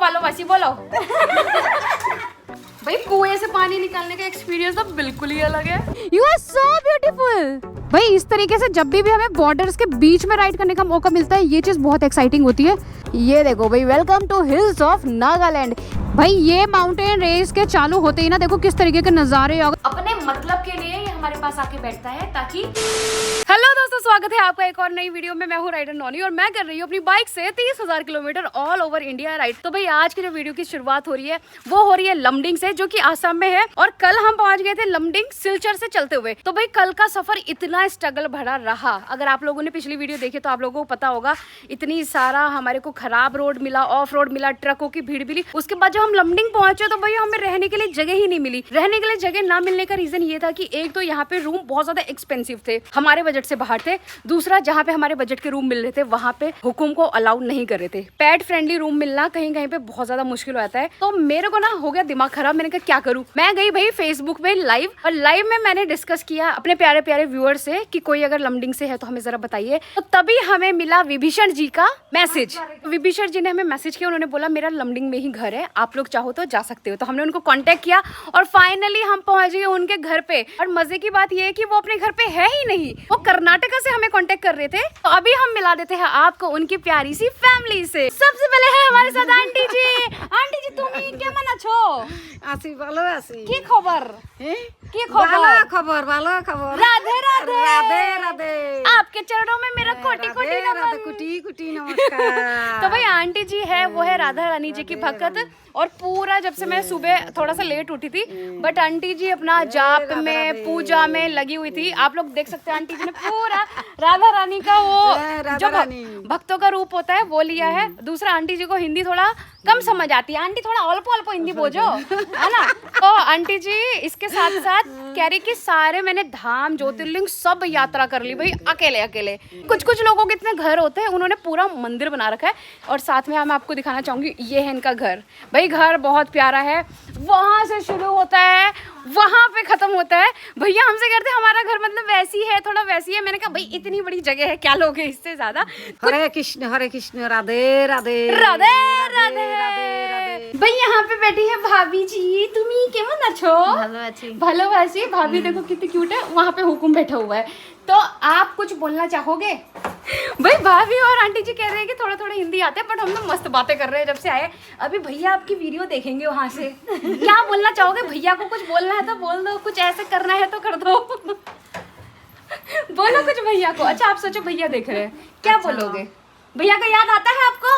वालों वासी बोलो। भाई कुएं से पानी निकालने का एक्सपीरियंस तो बिल्कुल ही अलग है। You are so beautiful. भाई इस तरीके से जब भी हमें बॉर्डर्स के बीच में राइड करने का मौका मिलता है, ये चीज बहुत एक्साइटिंग होती है। ये देखो भाई, welcome to hills of Nagaland. भाई ये माउंटेन रेस के चालू होते ही ना देखो किस तरीके के नजारे अपने मतलब के लिए ये हमारे पास आके बैठता है ताकि। हेलो दोस्तों, स्वागत है आपका एक और नई वीडियो में। मैं हूँ राइडर नॉनी और मैं कर रही हूँ अपनी बाइक से 30,000 kilometre all over India ride. तो भाई आज की जो वीडियो की शुरुआत हो रही है वो हो रही है लमडिंग से, जो कि आसाम में है। और कल हम पहुंच गए थे लमडिंग सिलचर से चलते हुए। तो भाई कल का सफर इतना स्ट्रगल भरा रहा। अगर आप लोगों ने पिछली वीडियो देखी तो आप लोगों को पता होगा, इतनी सारा हमारे को खराब रोड मिला, ऑफ रोड मिला, ट्रकों की भीड़ मिली। उसके बाद जब हम लमडिंग पहुंचे तो भाई हमें रहने के लिए जगह ही नहीं मिली। रहने के लिए जगह ना मिलने का रीजन ये था कि एक तो यहाँ पे रूम बहुत ज्यादा एक्सपेंसिव थे, हमारे बजट से बाहर थे। दूसरा, जहाँ पे हमारे बजट के रूम मिल रहे थे वहाँ पे हुकुम को अलाउ नहीं कर रहे थे। पेट फ्रेंडली रूम मिलना कहीं कहीं पे बहुत ज्यादा मुश्किल हो जाता है। तो मेरे को ना हो गया दिमाग खराब। मैंने कहा क्या करूँ। मैं गई भाई फेसबुक पे लाइव, और लाइव में मैंने डिस्कस किया अपने प्यारे प्यारे व्यूअर से कि कोई अगर लमडिंग से है तो हमें जरा बताइए। तो तभी हमें मिला विभीषण जी का मैसेज। विभीषण जी ने हमें मैसेज किया। उन्होंने बोला मेरा लमडिंग में ही घर है, आप लोग चाहो तो जा सकते हो। तो हमने उनको कांटेक्ट किया और फाइनली हम पहुंच गए उनके घर पे। और मजे की बात यह है कि वो अपने घर पे है ही नहीं, वो कर्नाटका से हमें कांटेक्ट कर रहे थे। तो अभी हम मिला देते हैं आपको उनकी प्यारी सी फैमिली से। सबसे पहले है हमारे साथ आंटी जी। आंटी जी तुम्हें क्या मना छो? आसी ভালো আছি। की खबर? की खबर? ভালো খবর। राधे राधे। রাধে রাধে। आपके चरणों में मेरा कोटि कोटि नमन। कुटी कुटी नमस्कार। तो भाई आंटी जी है वो है राधा रानी जी की भक्त। और पूरा जब से मैं सुबह थोड़ा सा लेट उठी थी, बट आंटी जी अपना जाप में पूजा में लगी हुई थी। आप लोग देख सकते हैं आंटी जी ने पूरा राधा रानी का वो जो भक्तों का रूप होता है वो लिया है। दूसरा, आंटी जी को हिंदी थोड़ा कम समझ आती है। आंटी थोड़ा अल्प अल्प हिंदी बोझो, है ना। तो आंटी जी इसके साथ साथ कह रही कि सारे मैंने धाम ज्योतिर्लिंग सब यात्रा कर ली भाई अकेले अकेले। कुछ कुछ लोगों के इतने घर होते हैं, उन्होंने पूरा मंदिर बना रखा है। और साथ में मैं आपको दिखाना चाहूंगी, ये है इनका घर। भाई घर बहुत प्यारा है, वहां से शुरू होता है वहां पे खत्म होता है। भैया हमसे कहते हैं हमारा घर मतलब वैसी है, थोड़ा वैसी है। मैंने कहा भाई इतनी बड़ी जगह है, क्या लोगे इससे ज्यादा। हरे कृष्ण राधे राधे राधे राधे। भाई यहाँ पे बैठी है भाभी जी। तुम्ही केमन আছো? ভালো আছি। भाभी देखो कितनी क्यूट है। वहाँ पे हुकुम बैठा हुआ है। तो आप कुछ बोलना चाहोगे? भाई भाभी और आंटी जी कह रहे हैं कि थोड़ा थोड़ा हिंदी आते हैं, बट हम लोग मस्त बातें कर रहे हैं जब से आए। अभी भैया आपकी वीडियो देखेंगे वहाँ से। क्या बोलना चाहोगे? भैया को कुछ बोलना है तो बोल दो, कुछ ऐसे करना है तो कर दो। बोलो कुछ भैया को। अच्छा आप सोचो भैया देख रहे हैं, क्या बोलोगे? भैया का याद आता है आपको?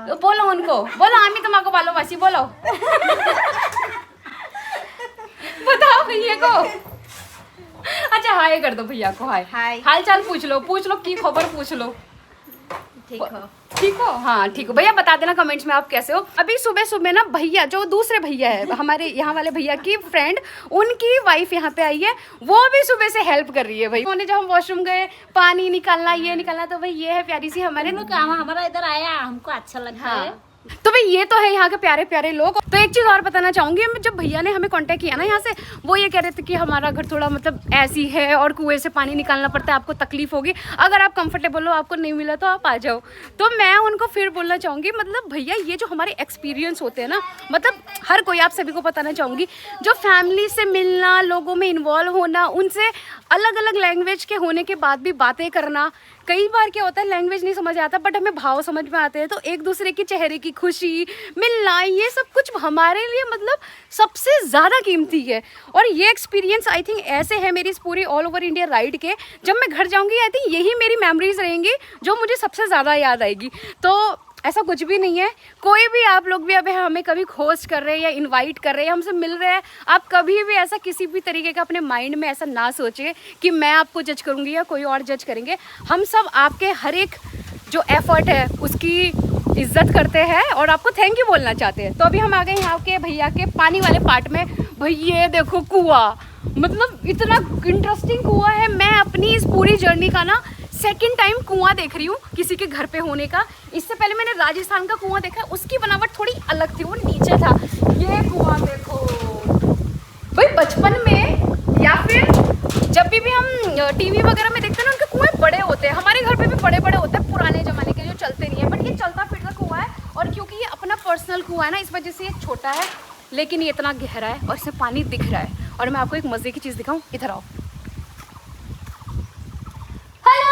तो बोलो उनको, बोलो आमी तुम्हारे वालों वासी बोलो। बताओ भैया को। अच्छा हाय कर दो भैया को। हाय हाल चाल पूछ लो की खबर पूछ लो। ठीक हो? हाँ ठीक हो। भैया बता देना कमेंट्स में आप कैसे हो। अभी सुबह सुबह ना भैया, जो दूसरे भैया है हमारे यहाँ वाले भैया की फ्रेंड, उनकी वाइफ यहाँ पे आई है। वो भी सुबह से हेल्प कर रही है भाई। उन्होंने जब हम वॉशरूम गए, पानी निकालना ये निकालना, तो भाई ये है प्यारी सी हमारे हमारा इधर आया, हमको अच्छा लगा है। तो भाई ये तो है यहाँ के प्यारे प्यारे लोग। तो एक चीज और बताना चाहूंगी, जब भैया ने हमें कांटेक्ट किया ना यहाँ से, वो ये कह रहे थे कि हमारा घर थोड़ा मतलब ऐसी है और कुएं से पानी निकालना पड़ता है, आपको तकलीफ होगी। अगर आप कंफर्टेबल हो, आपको नहीं मिला तो आप आ जाओ। तो मैं उनको फिर बोलना चाहूंगी, मतलब भैया ये जो हमारे एक्सपीरियंस होते हैं ना, मतलब हर कोई, आप सभी को बताना चाहूंगी, जो फैमिली से मिलना, लोगों में इन्वॉल्व होना, उनसे अलग अलग लैंग्वेज के होने के बाद भी बातें करना। कई बार क्या होता है लैंग्वेज नहीं समझ आता, बट हमें भाव समझ में आते हैं। तो एक दूसरे की चेहरे की खुशी मिलना, ये सब कुछ हमारे लिए मतलब सबसे ज़्यादा कीमती है। और ये एक्सपीरियंस आई थिंक ऐसे है मेरी इस पूरी ऑल ओवर इंडिया राइड के। जब मैं घर जाऊंगी आई थिंक यही मेरी मेमोरीज रहेंगी जो मुझे सबसे ज़्यादा याद आएगी। तो ऐसा कुछ भी नहीं है। कोई भी आप लोग भी अभी हमें कभी होस्ट कर रहे हैं या इनवाइट कर रहे हैं, हमसे मिल रहे हैं, आप कभी भी ऐसा किसी भी तरीके का अपने माइंड में ऐसा ना सोचिए कि मैं आपको जज करूँगी या कोई और जज करेंगे। हम सब आपके हर एक जो एफर्ट है उसकी इज्जत करते हैं और आपको थैंक यू बोलना चाहते हैं। तो अभी हम आ गए यहाँ के भैया के पानी वाले पार्ट में। भाई ये देखो कुआं, मतलब इतना इंटरेस्टिंग कुआं है। मैं अपनी इस पूरी जर्नी का ना सेकंड टाइम कुआं देख रही हूँ किसी के घर पे होने का। इससे पहले मैंने राजस्थान का कुआं देखा, उसकी बनावट थोड़ी अलग थी, वो नीचे था। ये कुआं देखो भाई, बचपन में या फिर जब भी हम टीवी वगैरह में देखते हैं ना, उनके कुएं बड़े होते हैं। हमारे घर पे भी बड़े बड़े होते हैं, पुराने जमाने के जो चलते नहीं है, बट ये चलता फिरता कुआं है। और क्योंकि ये अपना पर्सनल कुआं है ना, इस वजह से ये छोटा है, लेकिन ये इतना गहरा है और इसमें पानी दिख रहा है। और मैं आपको एक मज़े की चीज़ दिखाऊं, इधर आओ। हेलो,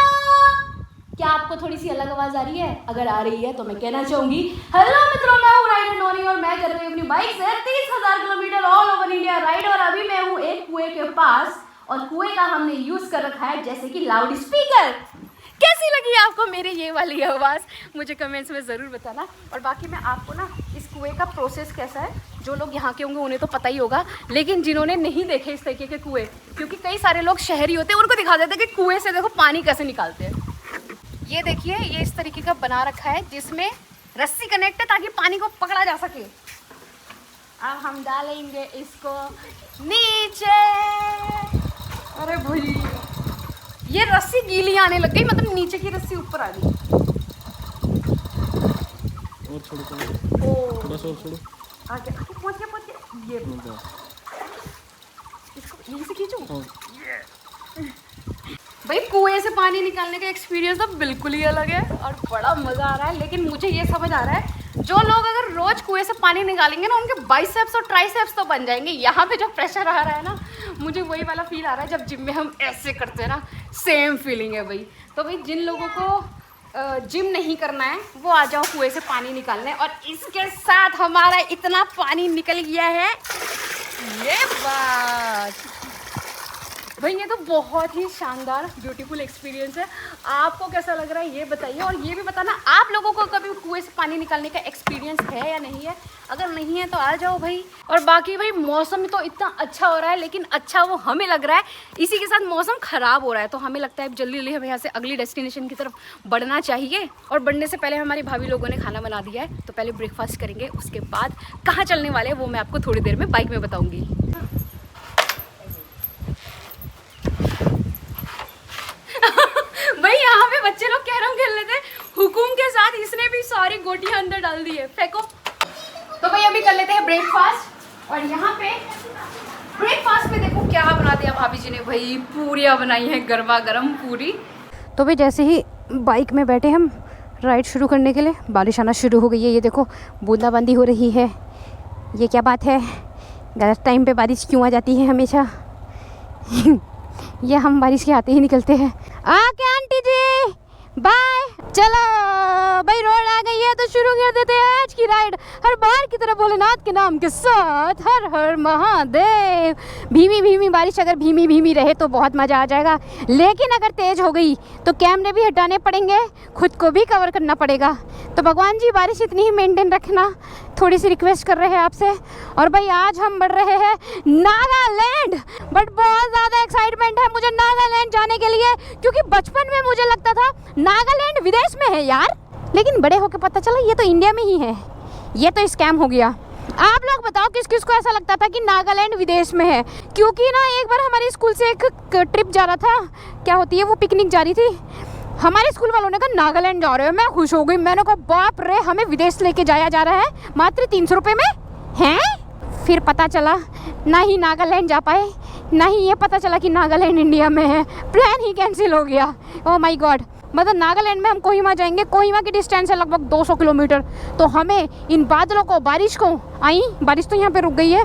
क्या आपको थोड़ी सी अलग आवाज़ आ रही है? अगर आ रही है तो मैं कहना चाहूँगी हेलो मित्रों, मैं हूँ राइडर नोनी और मैं कर रही हूँ अपनी बाइक से 30,000 kilometre all over India ride. और अभी मैं हूँ एक कुएं के पास और कुएं का हमने यूज़ कर रखा है जैसे कि लाउड स्पीकर। कैसी लगी आपको मेरी ये वाली आवाज़, मुझे कमेंट्स में ज़रूर बताना। और बाकी मैं आपको ना इस कुएं का प्रोसेस कैसा है, जो लोग यहाँ के होंगे उन्हें तो पता ही होगा, लेकिन जिन्होंने नहीं देखे इस तरीके के कुएं, क्योंकि कई सारे लोग शहरी होते हैं, उनको दिखा देते हैं कि कुएं से देखो पानी कैसे निकालते हैं। ये देखिए, ये इस तरीके का बना रखा है जिसमें रस्सी कनेक्ट है ताकि पानी को पकड़ा जा सके। अब हम डालेंगे इसको नीचे। अरे भाई, ये रस्सी गीली आने लग गई, मतलब नीचे की रस्सी ऊपर आ गई। और छोड़ो थोड़ा सा और छोड़ो। आगे आगे पहुंच गया। ये इसको यहीं से खींचूं। भाई कुएं से पानी निकालने का एक्सपीरियंस तो बिल्कुल ही अलग है और बड़ा मज़ा आ रहा है। लेकिन मुझे ये समझ आ रहा है, जो लोग अगर रोज कुएं से पानी निकालेंगे ना, उनके बाइसेप्स और ट्राइसेप्स तो बन जाएंगे। यहाँ पे जो प्रेशर आ रहा है ना, मुझे वही वाला फील आ रहा है जब जिम में हम ऐसे करते हैं ना, सेम फीलिंग है भाई। तो भाई जिन लोगों को जिम नहीं करना है वो आ जाओ कुएं से पानी निकालने। और इसके साथ हमारा इतना पानी निकल गया है, ये बात भाई, ये तो बहुत ही शानदार ब्यूटीफुल एक्सपीरियंस है। आपको कैसा लग रहा है ये बताइए, और ये भी बताना आप लोगों को कभी कुएं से पानी निकालने का एक्सपीरियंस है या नहीं है। अगर नहीं है तो आ जाओ भाई। और बाकी भाई मौसम तो इतना अच्छा हो रहा है, लेकिन अच्छा वो हमें लग रहा है, इसी के साथ मौसम ख़राब हो रहा है, तो हमें लगता है जल्दी जल्दी हमें यहाँ से अगली डेस्टिनेशन की तरफ बढ़ना चाहिए। और बढ़ने से पहले हमारी भाभी लोगों ने खाना बना दिया है, तो पहले ब्रेकफास्ट करेंगे, उसके बाद कहाँ चलने वाले हैं वो मैं आपको थोड़ी देर में बाइक में बताऊँगी। भाई यहाँ पे बच्चे लोग कैरम खेल रहे थे हुकुम के साथ, इसने भी सारी गोटियां अंदर डाल दी है, फेंको। तो भाई अभी कर लेते हैं ब्रेकफास्ट। और यहाँ पे ब्रेकफास्ट में देखो क्या बना दिया भाभी जी ने, भाई पूरियाँ बनाई है, गरमा गरम पूरी। तो भाई जैसे ही बाइक में बैठे हम राइड शुरू करने के लिए, बारिश आना शुरू हो गई है। ये देखो बूंदाबांदी हो रही है। ये क्या बात है, गलत टाइम पे बारिश क्यों आ जाती है हमेशा। ये हम बारिश के आते ही निकलते हैं। आके आंटी जी बाय। चलो भाई, रोड आ गई है तो शुरू कर देते हैं आज की राइड। हर बार की तरह भोलेनाथ के नाम के साथ हर हर महादेव। भीमी भीमी बारिश अगर भीमी भीमी रहे तो बहुत मज़ा आ जाएगा, लेकिन अगर तेज़ हो गई तो कैमरे भी हटाने पड़ेंगे, खुद को भी कवर करना पड़ेगा। तो भगवान जी बारिश इतनी ही मेंटेन रखना, थोड़ी सी रिक्वेस्ट कर रहे हैं आपसे। और भाई आज हम बढ़ रहे हैं नागालैंड, बट बहुत ज़्यादा एक्साइटमेंट है मुझे नागालैंड जाने के लिए, क्योंकि बचपन में मुझे लगता था नागालैंड विदेश में है यार, लेकिन बड़े होकर पता चला ये तो इंडिया में ही है। ये तो स्कैम हो गया। आप लोग बताओ किस किस को ऐसा लगता था कि नागालैंड विदेश में है। क्योंकि ना एक बार हमारे स्कूल से एक ट्रिप जा रहा था, क्या होती है वो, पिकनिक जा रही थी। हमारे स्कूल वालों ने कहा नागालैंड जा रहे हो, मैं खुश हो गई। मैंने कहा बाप रे, हमें विदेश लेके जाया जा रहा है मात्र 300 रुपये में हैं। फिर पता चला ना ही नागालैंड जा पाए, ना ही ये पता चला कि नागालैंड इंडिया में है। प्लान ही कैंसिल हो गया। ओह माय गॉड, मतलब नागालैंड में हम कोहिमा जाएंगे, कोहिमा की डिस्टेंस है लगभग 200 किलोमीटर। तो हमें इन बादलों को, बारिश को, बारिश तो यहाँ पे रुक गई है,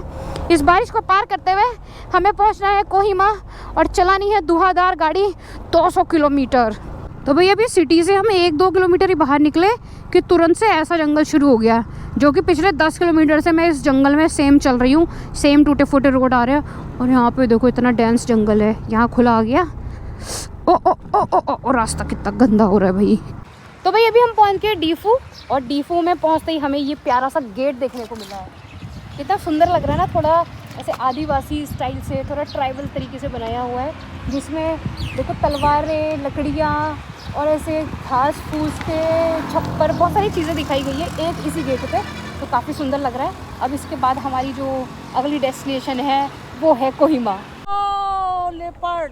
इस बारिश को पार करते हुए हमें पहुँचना है कोहिमा और चलानी है धुआंधार गाड़ी 200 किलोमीटर। तो भाई अभी सिटी से हम 1-2 किलोमीटर ही बाहर निकले कि तुरंत से ऐसा जंगल शुरू हो गया, जो कि पिछले 10 किलोमीटर से मैं इस जंगल में सेम चल रही हूँ। सेम टूटे फूटे रोड आ रहे हैं और यहाँ पे देखो इतना डेंस जंगल है। यहाँ खुला आ गया। ओ ओ ओ ओ ओ, रास्ता कितना गंदा हो रहा है भाई। तो भाई अभी हम पहुंच गए डीफू, और डीफू में पहुंचते ही हमें ये प्यारा सा गेट देखने को मिला है। कितना सुंदर लग रहा है ना, थोड़ा ऐसे आदिवासी स्टाइल से, थोड़ा ट्राइबल तरीके से बनाया हुआ है, जिसमें देखो तलवारें, लकड़ियाँ और ऐसे घास फूस के छप्पर, बहुत सारी चीज़ें दिखाई गई है एक इसी गेट पे। तो काफ़ी सुंदर लग रहा है। अब इसके बाद हमारी जो अगली डेस्टिनेशन है वो है Kohima. Leopard,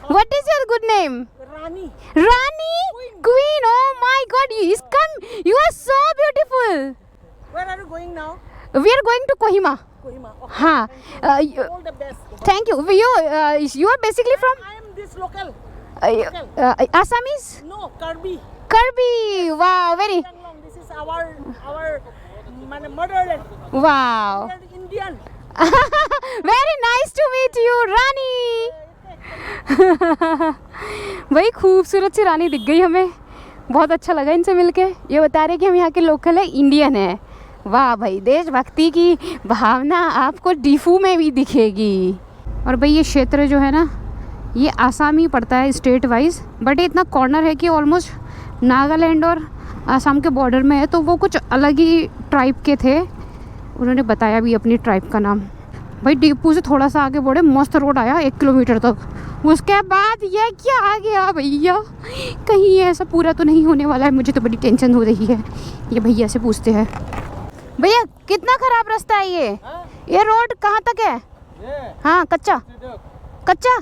What is your good name? Rani, Rani? Queen. Oh my God, you are so beautiful. where are you going now? We are going to Kohima. Kohima. Okay. हाँ. All the best. Thank you. You are basically from I am this local. Assamese? No, Karbi. Karbi. Wow, very. Long. This is our Motherland. Wow, Indian. Very nice to meet you Rani. भाई खूबसूरत सी रानी दिख गई हमें, बहुत अच्छा लगा इनसे मिलके। ये बता रहे कि हम यहाँ के लोकल है, इंडियन है। वाह भाई, देशभक्ति की भावना आपको डीफू में भी दिखेगी। और भाई ये क्षेत्र जो है ना, ये आसाम ही पड़ता है स्टेट वाइज, बट ये इतना कॉर्नर है कि ऑलमोस्ट नागालैंड और आसाम के बॉर्डर में है। तो वो कुछ अलग ही ट्राइब के थे, उन्होंने बताया भी अपनी ट्राइब का नाम। भाई डीपू से थोड़ा सा आगे बढ़े, मस्त रोड आया 1 किलोमीटर तक। उसके बाद ये क्या आ गया भैया, कहीं ये ऐसा पूरा तो नहीं होने वाला है, मुझे तो बड़ी टेंशन हो रही है। ये भैया से पूछते हैं, भैया कितना खराब रास्ता है ये रोड कहाँ तक है? हाँ कच्चा कच्चा।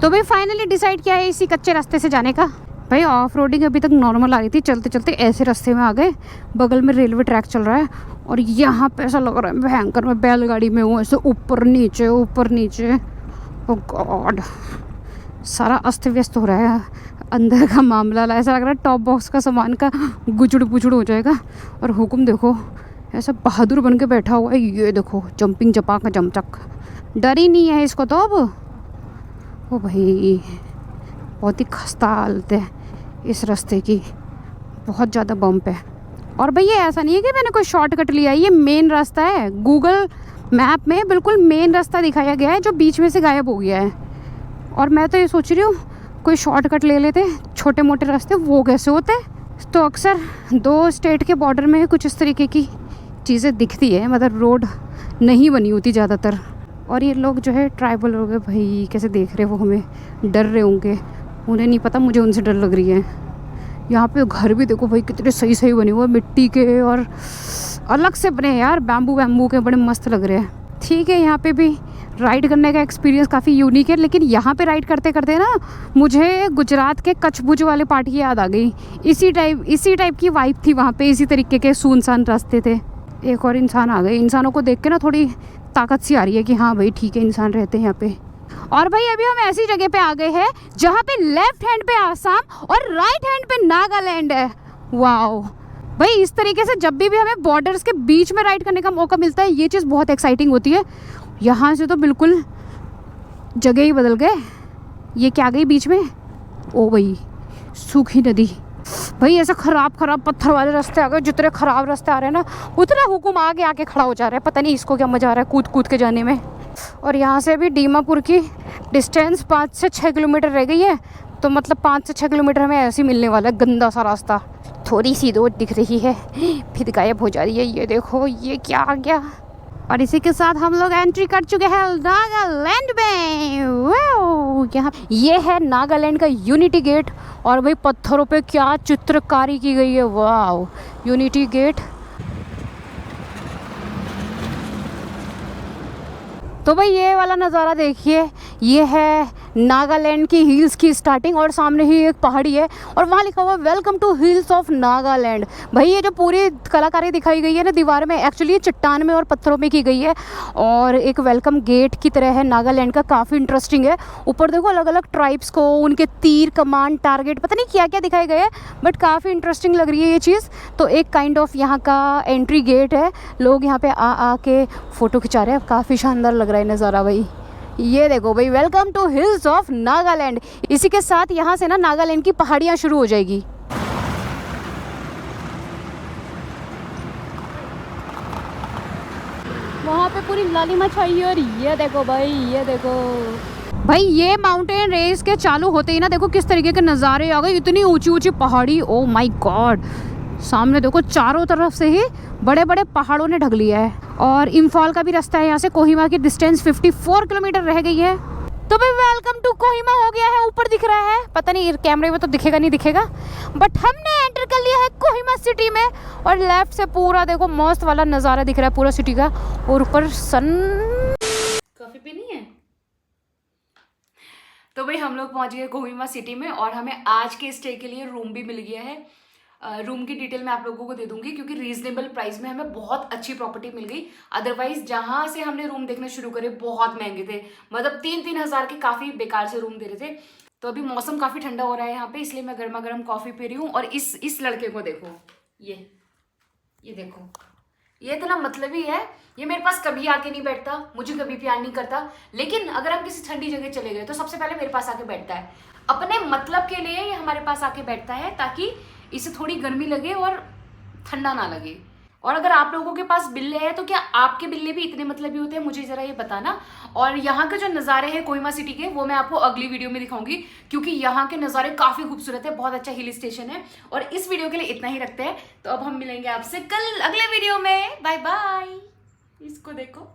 तो भाई फाइनली डिसाइड किया है इसी कच्चे रास्ते से जाने का। भाई ऑफ रोडिंग अभी तक नॉर्मल आ रही थी, चलते चलते ऐसे रास्ते में आ गए, बगल में रेलवे ट्रैक चल रहा है और यहाँ पे ऐसा लग रहा है भयंकर मैं बैलगाड़ी में हूँ, ऐसे ऊपर नीचे ओ गॉड, सारा अस्त व्यस्त हो रहा है अंदर का मामला। ऐसा लग रहा है टॉप बॉक्स का सामान का गुचड़ पुचड़ हो जाएगा। और हुक्म देखो, ऐसा बहादुर बन के बैठा हुआ है, ये देखो जंपिंग जपा का जमचक, डर ही नहीं है इसको तो अब। ओ भाई बहुत ही खस्ता हालत है इस रास्ते की, बहुत ज़्यादा बम्प है। और भैया ऐसा नहीं है कि मैंने कोई शॉर्टकट लिया है, ये मेन रास्ता है। गूगल मैप में बिल्कुल मेन रास्ता दिखाया गया है जो बीच में से गायब हो गया है। और मैं तो ये सोच रही हूँ कोई शॉर्टकट ले लेते, छोटे मोटे रास्ते वो कैसे होते। तो अक्सर 2 स्टेट के बॉर्डर में कुछ इस तरीके की चीज़ें दिखती है, मतलब रोड नहीं बनी होती ज़्यादातर। और ये लोग जो है ट्राइबल लोग हैं भाई, कैसे देख रहे वो हमें, डर रहे होंगे, उन्हें नहीं पता मुझे उनसे डर लग रही है। यहाँ पे घर भी देखो भाई कितने सही सही बने हुए, मिट्टी के और अलग से बने हैं यार, बैम्बू के, बड़े मस्त लग रहे हैं। ठीक है, यहाँ पे भी राइड करने का एक्सपीरियंस काफ़ी यूनिक है, लेकिन यहाँ पे राइड करते करते ना मुझे गुजरात के कच्छ भुज वाले पार्ट की याद आ गई। इसी टाइप की वाइब थी वहाँ पे, इसी तरीके के सुनसान रास्ते थे। एक और इंसान आ गए, इंसानों को देख के ना थोड़ी ताकत सी आ रही है कि हाँ भाई ठीक है, इंसान रहते हैं यहाँ पे। और भाई अभी हम ऐसी जगह पे आ गए हैं जहाँ पे लेफ्ट हैंड पे आसाम और राइट हैंड पे नागालैंड है। वाओ भाई, इस तरीके से जब भी हमें बॉर्डर्स के बीच में राइड करने का मौका मिलता है, ये चीज़ बहुत एक्साइटिंग होती है। यहाँ से तो बिल्कुल जगह ही बदल गए। ये क्या गई बीच में, ओ भाई सूखी नदी। भाई ऐसे खराब पत्थर वाले रास्ते आ गए, जितने खराब रास्ते आ रहे हैं ना उतना हुकुम आगे खड़ा हो जा रहा है। पता नहीं इसको क्या मजा आ रहा है कूद के जाने में। और यहाँ से भी दीमापुर की डिस्टेंस 5 से 6 किलोमीटर रह गई है, तो मतलब 5 से 6 किलोमीटर हमें ऐसे ही मिलने वाला है। गंदा सा रास्ता, थोड़ी सी रोड दिख रही है फिर गायब हो जा रही है। ये देखो ये क्या आ गया। और इसी के साथ हम लोग एंट्री कर चुके हैं नागालैंड में। वाओ, यहाँ ये है नागालैंड का यूनिटी गेट। और भाई पत्थरों पे क्या चित्रकारी की गई है, वाओ, यूनिटी गेट। तो भाई ये वाला नज़ारा देखिए, ये है नागालैंड की हिल्स की स्टार्टिंग और सामने ही एक पहाड़ी है और वहाँ लिखा हुआ welcome to hills of Nagaland. भाई ये जो पूरी कलाकारी दिखाई गई है ना दीवार में, एक्चुअली ये चट्टान में और पत्थरों में की गई है और एक वेलकम गेट की तरह है नागालैंड का, काफ़ी इंटरेस्टिंग है। ऊपर देखो अलग अलग ट्राइब्स को उनके तीर, कमान, टारगेट, पता नहीं क्या क्या दिखाए गए हैं, बट काफ़ी इंटरेस्टिंग लग रही है ये चीज़। तो एक काइंड ऑफ यहाँ का एंट्री गेट है, लोग यहाँ पे आ के फ़ोटो खिंचा रहे हैं, काफ़ी शानदार लग रहा है नज़ारा। भाई ये देखो भाई, welcome to hills of Nagaland. इसी के साथ यहाँ से ना नागालैंड की पहाड़ियाँ शुरू हो जाएगी। वहाँ पे पूरी लालिमा छाई है और ये देखो भाई, ये देखो भाई, ये माउंटेन रेस के चालू होते ही ना देखो किस तरीके के नज़ारे आ गए। इतनी ऊंची ऊंची पहाड़ी, ओ माय गॉड। सामने देखो चारों तरफ से ही बड़े बड़े पहाड़ों ने ढक लिया है। और इम्फाल का भी रास्ता है, यहाँ से कोहिमा की डिस्टेंस 54 किलोमीटर रह गई है। तो भाई वेलकम टू कोहिमा हो गया है, ऊपर दिख रहा है, पता नहीं कैमरे में तो दिखेगा नहीं दिखेगा, बट हमने एंटर कर लिया है कोहिमा सिटी में। और लेफ्ट से पूरा देखो मस्त वाला नज़ारा दिख रहा है पूरा सिटी का। और ऊपर सन कॉफी पीनी है। तो भाई हम लोग पहुंच गए कोहिमा सिटी में और हमें आज के स्टे के लिए रूम भी मिल गया है। रूम की डिटेल मैं आप लोगों को दे दूंगी क्योंकि रीजनेबल प्राइस में हमें बहुत अच्छी प्रॉपर्टी मिल गई। अदरवाइज जहां से हमने रूम देखना शुरू करे बहुत महंगे थे, मतलब 3-3 हज़ार के काफ़ी बेकार से रूम दे रहे थे। तो अभी मौसम काफ़ी ठंडा हो रहा है यहाँ पे, इसलिए मैं गर्मा गर्म कॉफ़ी पी रही हूँ। और इस लड़के को देखो, ये देखो, ये इतना मतलबी है। ये मेरे पास कभी आके नहीं बैठता, मुझे कभी प्यार नहीं करता, लेकिन अगर हम किसी ठंडी जगह चले गए तो सबसे पहले मेरे पास आके बैठता है। अपने मतलब के लिए ये हमारे पास आके बैठता है ताकि इसे थोड़ी गर्मी लगे और ठंडा ना लगे। और अगर आप लोगों के पास बिल्ले हैं तो क्या आपके बिल्ले भी इतने मतलबी होते हैं, मुझे जरा ये बताना। और यहाँ के जो नज़ारे हैं कोहिमा सिटी के, वो मैं आपको अगली वीडियो में दिखाऊंगी, क्योंकि यहाँ के नज़ारे काफ़ी खूबसूरत है, बहुत अच्छा हिल स्टेशन है। और इस वीडियो के लिए इतना ही रखते हैं, तो अब हम मिलेंगे आपसे कल अगले वीडियो में। Bye bye. इसको देखो।